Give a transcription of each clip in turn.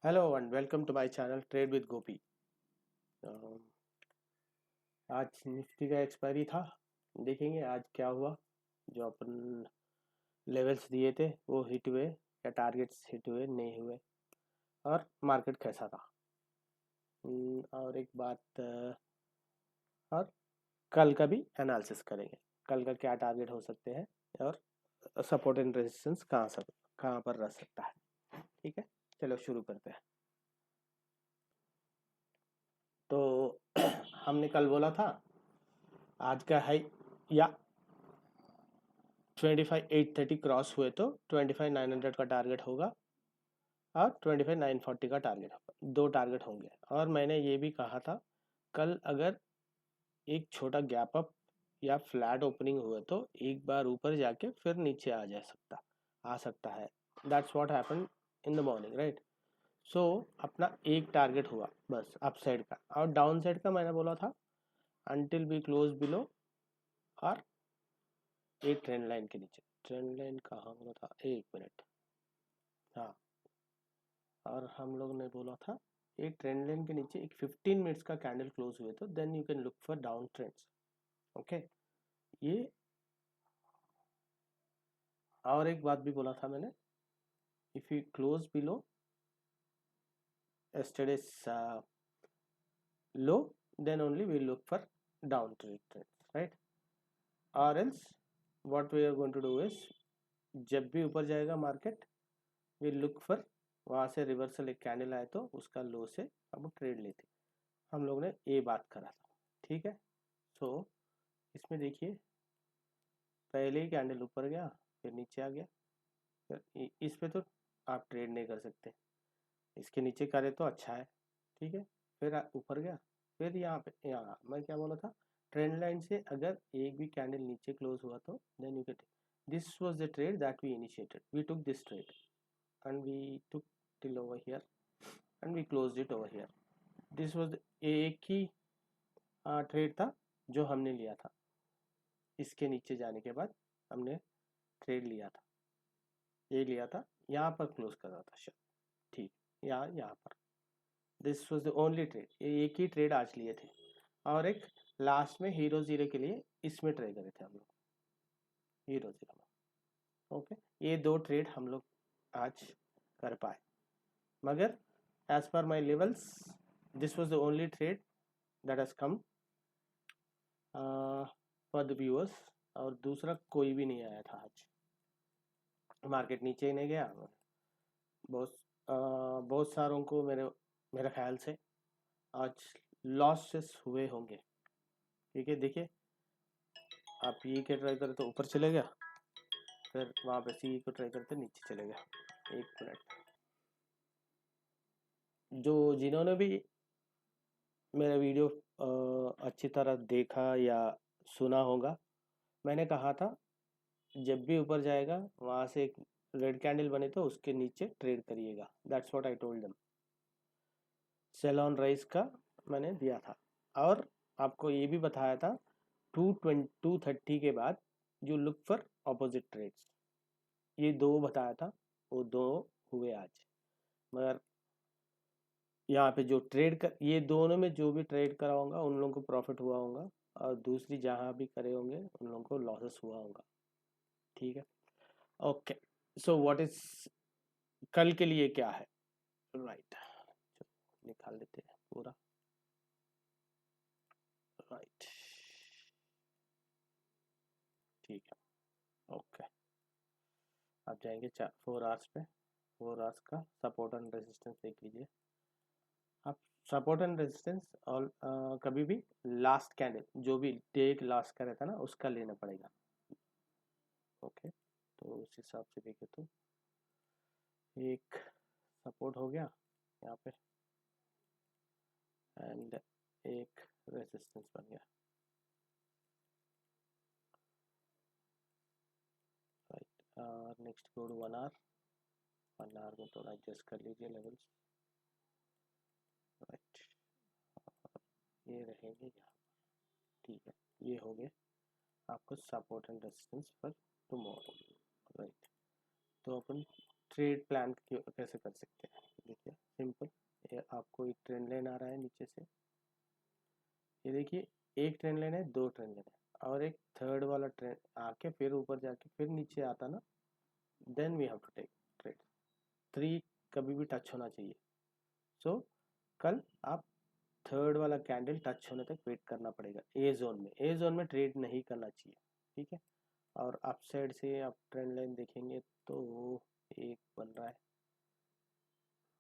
Hello and welcome to my channel trade with Gopi. आज निफ्टी का expiry था। देखेंगे आज क्या हुआ। जो अपन लेवल्स दिए थे वो हिट हुए या टारगेट्स हिट हुए नहीं हुए, और मार्केट कैसा था। और एक बात, और कल का भी एनालिसिस करेंगे। कल का क्या टारगेट हो सकते हैं और सपोर्ट एंड रेजिस्टेंस कहाँ पर रह सकता है। ठीक है, चलो शुरू करते हैं। तो हमने कल बोला था आज का हाई या 25,830 क्रॉस हुए तो 25,900 का टारगेट होगा और 25,940 का टारगेट होगा। दो टारगेट होंगे। और मैंने ये भी कहा था कल अगर एक छोटा गैप अप या फ्लैट ओपनिंग हुआ तो एक बार ऊपर जाके फिर नीचे आ सकता है। That's what happened in the morning, right. So अपना एक टारगेट हुआ बस अपसाइड का, और डाउन साइड का मैंने बोला था अंटिल बी क्लोज बिलो और एक ट्रेंड लाइन के नीचे। ट्रेंड लाइन कहाँ बोला था, एक मिनट। हाँ, और हम लोग ने बोला था एक ट्रेंड लाइन के नीचे एक 15 मिनट्स का कैंडल क्लोज हुए तो then you can look for down trends. Okay, ये और एक बात भी बोला था मैंने, if you close below yesterday's low then only we look for down trends, right? or else what we are going to do is जब भी ऊपर जाएगा मार्केट वी लुक फॉर, वहाँ से रिवर्सल एक कैंडल आए तो उसका लो से हम ट्रेड लेते। हम लोग ने ये बात करा था, ठीक है। सो इसमें देखिए पहले ही कैंडल ऊपर गया फिर नीचे आ गया, फिर इस पे तो आप ट्रेड नहीं कर सकते। इसके नीचे करे तो अच्छा है, ठीक है। फिर ऊपर गया, फिर यहाँ पे, यहाँ मैं क्या बोला था, ट्रेंड लाइन से अगर एक भी कैंडल नीचे क्लोज हुआ तो then you get, this was the trade that we initiated, we took this trade and we took till over here and we closed it over here. This was एक ही trade था जो हमने लिया था। इसके नीचे जाने के बाद हमने ट्रेड लिया था, ये लिया था, यहाँ पर क्लोज कर रहा था शायद, ठीक। यहाँ पर this was the only trade, ये एक ही ट्रेड आज लिए थे। और एक लास्ट में हीरो जीरो के लिए इसमें ट्रेड करे थे हम लोग, हीरो जीरो में। ओके, ये दो ट्रेड हम लोग आज कर पाए, मगर as per my levels this was the only trade that has come for the viewers. और दूसरा कोई भी नहीं आया था आज। मार्केट नीचे ही नहीं गया। बहुत बहुत सारों को मेरे ख्याल से आज लॉसेस हुए होंगे। ठीक है, देखिए आप ये के ट्राई करें तो ऊपर चले गया, फिर वहाँ पे सी को ट्राई करते नीचे चले गया। एक मिनट, जो जिन्होंने भी मेरा वीडियो अच्छी तरह देखा या सुना होगा, मैंने कहा था जब भी ऊपर जाएगा वहाँ से एक रेड कैंडल बने तो उसके नीचे ट्रेड करिएगा। That's what I told them. Sell on rise का मैंने दिया था, और आपको ये भी बताया था 230 के बाद you look for opposite trades. ये दो बताया था, वो दो हुए आज। मगर यहाँ पे जो ट्रेड कर, ये दोनों में जो भी ट्रेड करा होगा उन लोगों को प्रॉफिट हुआ होगा, और दूसरी जहाँ भी करे होंगे उन लोगों को लॉसेस हुआ होगा। ठीक है, ओके। सो व्हाट इज कल के लिए क्या है, राइट। निकाल लेते हैं पूरा, राइट। ठीक है, ओके। आप जाएंगे 4 आवर्स पे, 4 आवर्स का सपोर्ट एंड रेजिस्टेंस देख लीजिए आप। सपोर्ट एंड रेजिस्टेंस और कभी भी लास्ट कैंडल जो भी डे लास्ट का रहता है ना उसका लेना पड़ेगा। ओके, तो उस हिसाब से देखे तो एक सपोर्ट हो गया यहाँ पे, एंड एक रेजिस्टेंस बन गया, राइट। और next go to 1 hour. 1 hour में थोड़ा एडजस्ट कर लीजिए लेवल्स, राइट। ये रहेंगे यहाँ, ठीक है। ये हो गए आपको support and resistance for tomorrow, right. तो अपन ट्रेड प्लान कैसे कर सकते हैं, देखिए सिंपल। ये आपको एक ट्रेंड लाइन आ रहा है नीचे से, ये देखिए एक ट्रेंड लाइन है, दो ट्रेंड लाइन है, और एक थर्ड वाला ट्रेंड आके फिर ऊपर जाके फिर नीचे आता ना, then we have to take trade. Three कभी भी टच होना चाहिए। सो कल आप थर्ड वाला कैंडल टच होने तक वेट करना पड़ेगा ए जोन में। ए जोन में ट्रेड नहीं करना चाहिए, ठीक है। और अप साइड से आप ट्रेंड लाइन देखेंगे तो एक बन रहा है,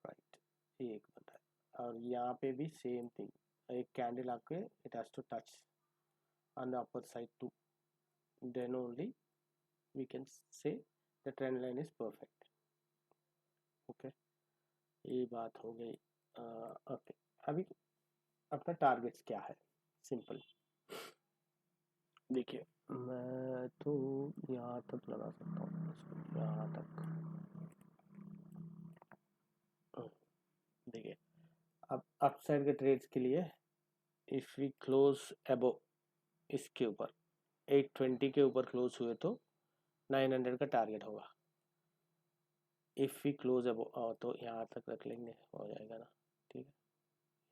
राइट, एक बन रहा है, और यहाँ पे भी सेम थिंग, एक कैंडल आके it has to touch on the upper side too, then only we can say the trend line is perfect. Okay, ये बात हो गई। ओके, अभी अपना टारगेट्स क्या है, सिंपल देखिए, मैं तो यहाँ तक लगा सकता हूँ, इसको यहाँ तक। देखिए, अब अप साइड के ट्रेड्स के लिए इफ वी क्लोज अबव, इसके ऊपर 820 के ऊपर क्लोज हुए तो 900 का टारगेट होगा। इफ वी क्लोज अबव तो यहाँ तक रख लेंगे, हो जाएगा ना, ठीक है,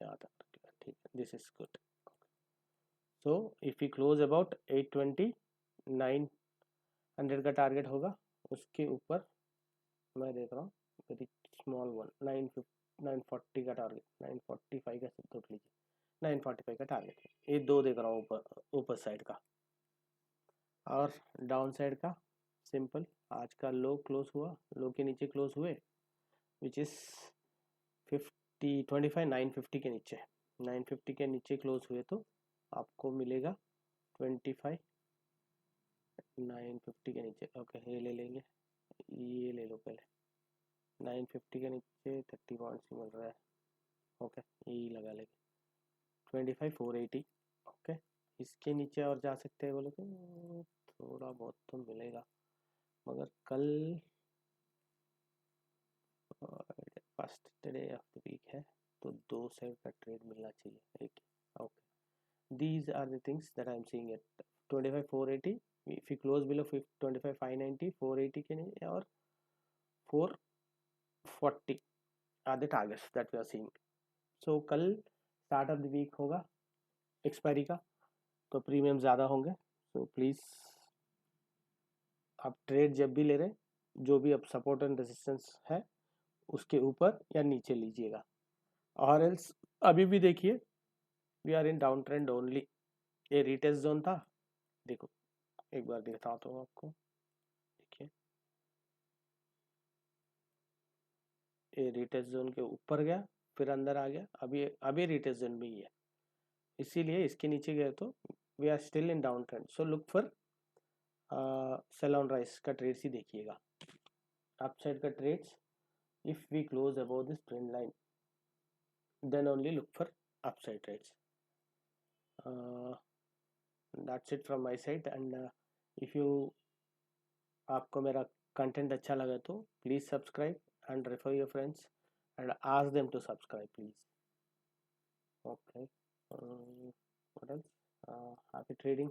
यहाँ तक रख लेंगे, ठीक है, this is good. So if we close about 820, 900 का टारगेट होगा। उसके ऊपर मैं देख रहा हूँ वेरी स्मॉल वन, 940 का टारगेट, 945 का सब देख लीजिए, 945 का टारगेट है, ये दो देख रहा हूँ ऊपर, ऊपर साइड का। और डाउन साइड का सिंपल, आज का लो क्लोज हुआ, लो के नीचे क्लोज हुए, विच इज 25 950 के नीचे, 950 के नीचे क्लोज हुए तो आपको मिलेगा 25 950 के नीचे। ओके, ये ले लेंगे, ये ले लो पहले, 950 के नीचे 30 पॉइंट्स मिल रहा है। ओके, यही लगा लेंगे 25 480। ओके, इसके नीचे और जा सकते हैं बोले तो थोड़ा बहुत तो मिलेगा, मगर कल first day of the week है तो दो साइड का ट्रेड मिलना चाहिए एक। Okay, these are the things that I am seeing at 25 480, if you close below 25 590, 480 के नहीं, और 440 are the targets that we are seeing. So कल स्टार्ट ऑफ द वीक होगा एक्सपायरी का, तो प्रीमियम ज़्यादा होंगे। सो प्लीज़ आप ट्रेड जब भी ले रहे, जो भी अब सपोर्ट एंड रेजिस्टेंस है उसके ऊपर या नीचे लीजिएगा, और एल्स अभी भी देखिए we are in down trend only. ये रिटेस्ट जोन था, देखो एक बार दिखाता हूँ आपको, देखिए ये रिटेस्ट जोन के ऊपर गया फिर अंदर आ गया, अभी रिटेस्ट जोन में ही है, इसीलिए इसके नीचे गए तो we are still in down trend. So look for sell on rise का ट्रेड्स ही देखिएगा, अप साइड का trades if we close above this trend line then only look for upside trades. uh, that's it from my side, and if you आपको मेरा content अच्छा लगा तो please subscribe and refer your friends and ask them to subscribe please. Okay, what else? Happy trading।